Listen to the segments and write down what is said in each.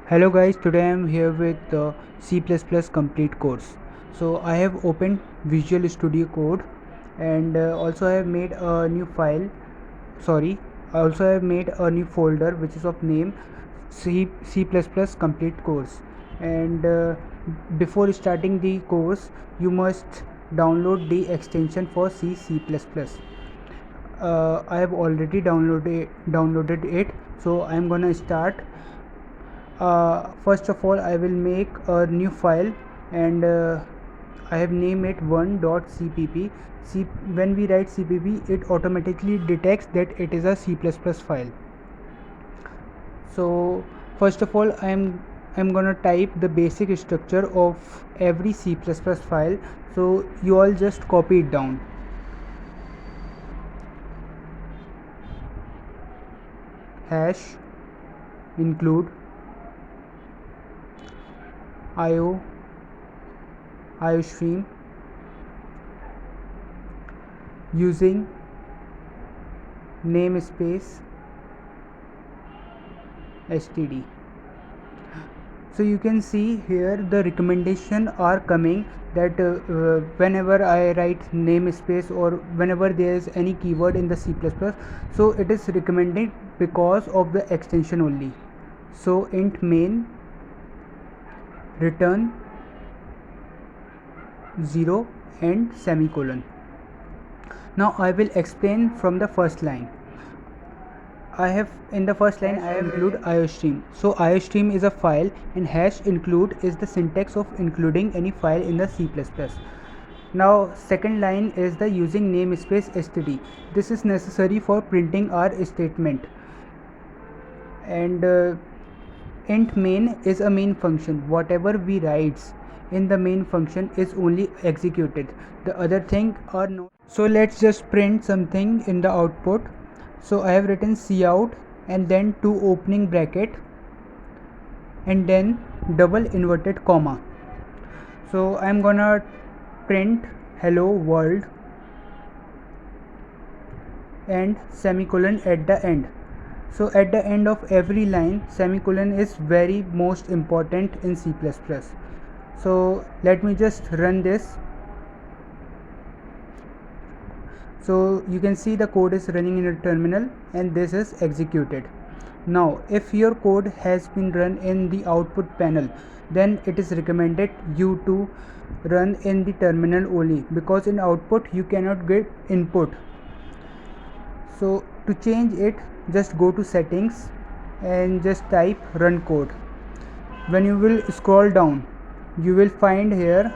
Hello guys, today I am here with C++ complete course. So I have opened Visual Studio Code and also I have made a new file. Sorry, I also have made a new folder which is of name C++ complete course. And before starting the course, you must download the extension for C++. I have already downloaded it, so I am gonna start. First of all, I will make a new file and I have named it 1.cpp. When we write cpp, it automatically detects that it is a C++ file. So first of all, I'm gonna type the basic structure of every C++ file, so you all just copy it down. Hash include IOStream using namespace std. So you can see here the recommendation are coming that whenever I write namespace or whenever there is any keyword in the C++, so it is recommended because of the extension only. So int main return 0 and semicolon. Now I will explain from the first line. In the first line I have include IOStream. So IOStream is a file and hash include is the syntax of including any file in the C++. Now second line is the using namespace std. This is necessary for printing our statement. And int main is a main function. Whatever we writes in the main function is only executed. The other thing are not. So let's just print something in the output. So I have written cout and then two opening bracket and then double inverted comma. So I'm gonna print hello world and semicolon at the end. So at the end of every line, semicolon is very most important in C++. So let me just run this. So you can see the code is running in a terminal and this is executed. Now if your code has been run in the output panel, then it is recommended you to run in the terminal only, because in output you cannot get input. So to change it, just go to settings and just type run code. When you will scroll down, you will find here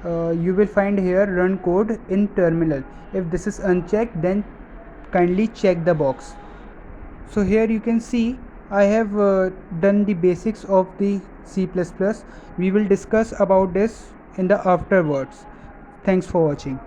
run code in terminal. If this is unchecked, then kindly check the box. So here you can see I have done the basics of the C++. We will discuss about this in the afterwards. Thanks for watching.